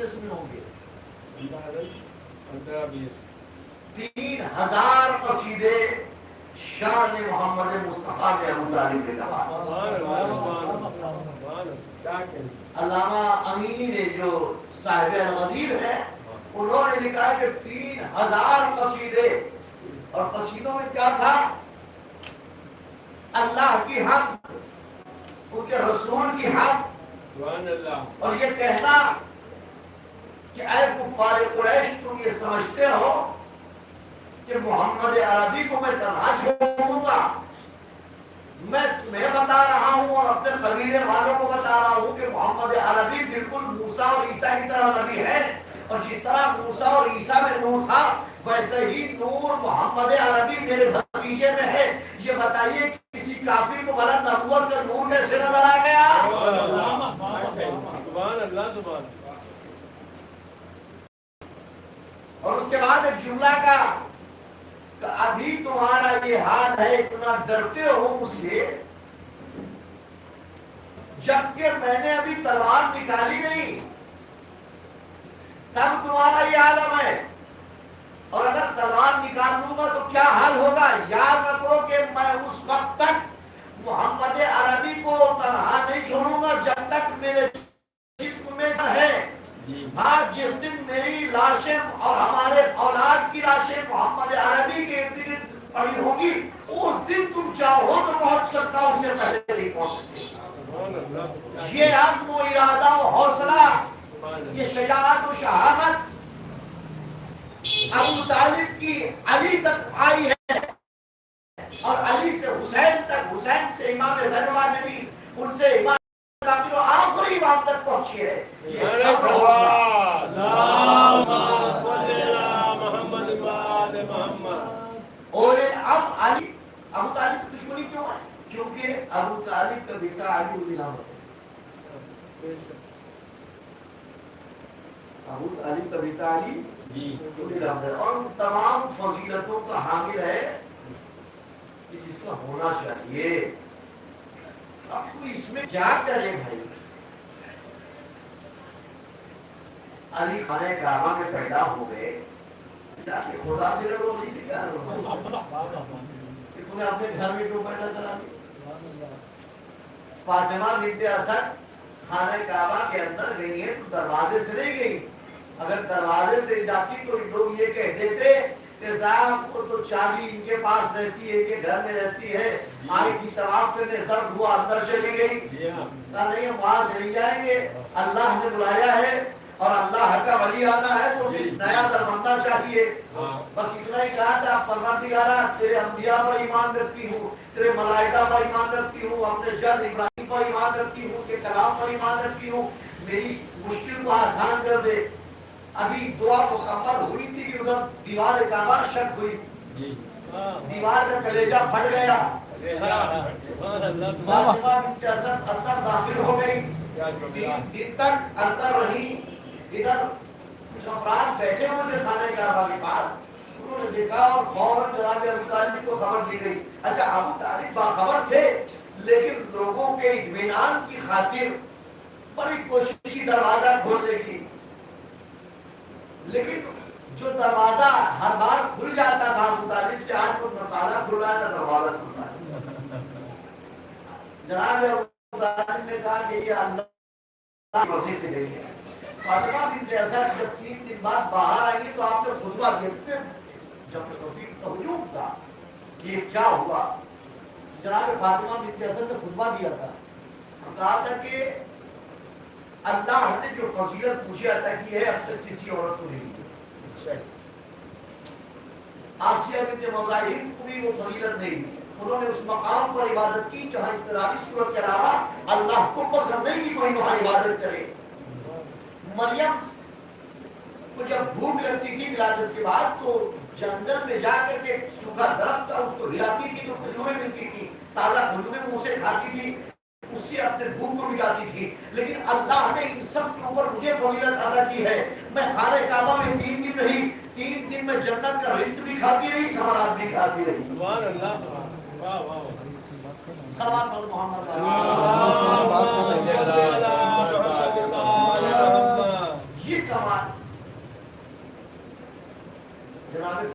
कितने सुने होंगे? 3000 कसीदे शान मोहम्मद मुस्तफा ने अबू तालिब ने कहा। अल्लामा अमीनी ने जो साहिब अल-गदीर है उन्होंने लिखा है कि 3000 कसीदे, और कसीदों में क्या था? अल्लाह की हक, उनके रसूल की हक, और ये कहना कि ऐ कुफ्फार कुरैश, तुम ये समझते हो कि मोहम्मद अरबी को मैं तन्हा छोड़ूंगा? मैं तुम्हें बता रहा हूँ और अपने कबीले वालों को बता रहा हूँ कि मोहम्मद अरबी बिल्कुल मूसा और ईसा की तरह नबी है, और जिस तरह मूसा और ईसा में नूर था वैसे ही नूर मोहम्मद अरबी मेरे भतीजे में है। ये बताइए किसी काफिर को भला नबूवत का नूर कैसे नजर आ गया? और उसके बाद एक जुमला का, अभी तुम्हारा ये हाल है, इतना डरते हो मुझसे, जबकि मैंने अभी तलवार निकाली नहीं, तब तुम्हारा ये आलम है, और अगर तलवार निकाल लूंगा तो क्या हाल होगा? याद रखो कि मैं उस वक्त तक मोहम्मद अरबी को तन्हा नहीं छोड़ूंगा जब तक मेरे जिस्म में है। आज जिस दिन मेरी लाशें और हमारे औलाद की लाशें मोहम्मद अरबी के इर्द गिर्द पड़ी होगी, उस दिन तुम चाहो तो पहुंच सकता, उससे पहले नहीं पहुंच सकते। ये आज़्म और इरादा और हौसला, ये शजाअत और शहादत अबू तालिब की अली तक आई है, और अली से हुसैन तक, हुसैन से इमाम ज़ैनुल आबिदीन, उनसे इमाम आखिरी इमाम तक पहुंची है। ये सब और अब अली, अबू तालिब की दुश्मनी क्यों है? क्योंकि अबू तालिब का बेटा अली उनकी नाम है। अबू तालिब का बेटा अली और तमाम फजीलतों का हामिल है कि जिसका होना चाहिए। अब तो इसमें क्या करें भाई? अली खाने काबा में पैदा हो गए, खुदा से लड़ो, नहीं से क्या लड़ो? तूने अपने घर में क्यों पैदा करा दिया? फातिमा बिन्ते असद खाने काबा के अंदर गई है तो दरवाजे से नहीं गई। अगर दरवाजे से जाती तो लोग ये कह देते कि साहब वो तो चाबी इनके पास रहती है, इनके घर में रहती है, आई थी तवाफ करने, दर्द हुआ अंदर चली गई। नहीं, वहां से नहीं जाएंगे, अल्लाह ने बुलाया है और अल्लाह का वली आना है तो फिर नया दरबंदा चाहिए। बस इतना ही कहा था, परवरदिगारा तेरे अंबिया पर ईमान रखती हूँ, तेरे मलाइका पर ईमान रखती हूँ, अपने जद इब्राहिम पर ईमान रखती हूँ, के कलाम पर ईमान रखती हूँ, मेरी मुश्किल को आसान कर दे। अभी दुआ मुकम्मल हुई थी कि उधर दीवार काबा शक हुई, दीवार का कलेजा फट गया, फातिमा बिन्ते असद अंदर दाखिल हो गई। 3 दिन तक अंदर रही। इधर कुछ अफराद बैठे हुए थे खाने काबा के पास, उन्होंने देखा और फौरन जनाब अबू तालिब को खबर दी गई। अच्छा, अबू तालिब बाखबर थे, लेकिन लोगों के इत्मीनान की खातिर बड़ी कोशिश की दरवाजा खोलने की, लेकिन जो दरवाजा हर बार खुल जाता था अबू तालिब से, आज वो न ताला खुला है न दरवाजा खुला है। जनाब अबू तालिब ने कहा कि ये अल्लाह की मर्जी से गई है। फातिमा बिन्ते असद जब 3 दिन बाद बाहर आई तो आपने खुतबा देखते जब तो हुजूम था कि क्या हुआ। जनाब फातिमा बिन्ते असद ने खुतबा दिया था, कहा था कि अल्लाह ने जो फजीलत मुझे अता की है अब तक किसी औरत को नहीं दी। आसिया बिन्ते मज़ाहिम को भी वो फजीलत नहीं दी। उन्होंने उस मकाम पर इबादत की जहाँ इस्तरारी सूरत के अलावा अल्लाह को पसंद नहीं कि कोई वहाँ इबादत करे। मरियम को जब भूख लगती थी विलादत के बाद तो जंगल में जाकर के सूखा दरख्त था, उसको हिलाती थी तो खजूरें मिलती थी, ताजा खजूरें मुंह से खाती थी, उससे अपने भूख को मिटाती थी। लेकिन अल्लाह ने इन सब के ऊपर मुझे फजीलत अदा की है। मैं खाने काबा में 3 दिन रही, 3 दिन में जन्नत का रिज़्क भी खाती रही, समारात भी खाती रही। सुभान अल्लाह, वाह वाह, सल्लल्लाहु अलैहि मोहम्मद। یہ کمال جناب